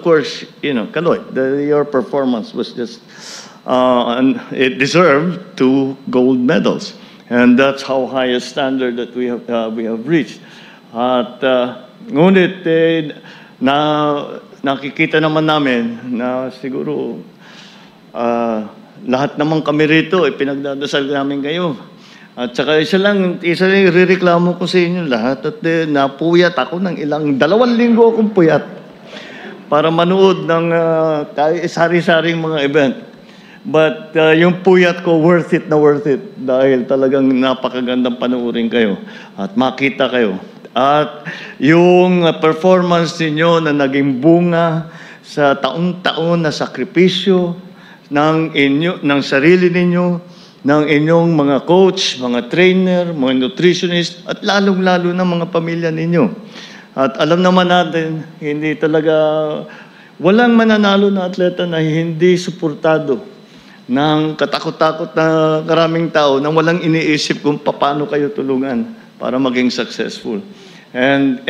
course, Kaloy, your performance was just, and it deserved 2 gold medals. And that's how high a standard that we have reached. At ngunit nakikita naman namin na siguro lahat naman kami rito pinagdadasal namin kayo. At saka isa lang irereklamo ko sa inyo lahat at napuyat ako ng 2 linggo akong puyat para manood ng sari-saring mga event. But yung puyat ko, worth it dahil talagang napakagandang panoorin kayo at makita kayo. At yung performance ninyo na naging bunga sa taon-taon na sakripisyo ng sarili ninyo, ng inyong mga coach, mga trainer, mga nutritionist, at lalong-lalo na mga pamilya ninyo. At alam naman natin, walang mananalo na atleta na hindi suportado ng katakot-takot na karaming tao na walang iniisip kung paano kayo tulungan para maging successful. And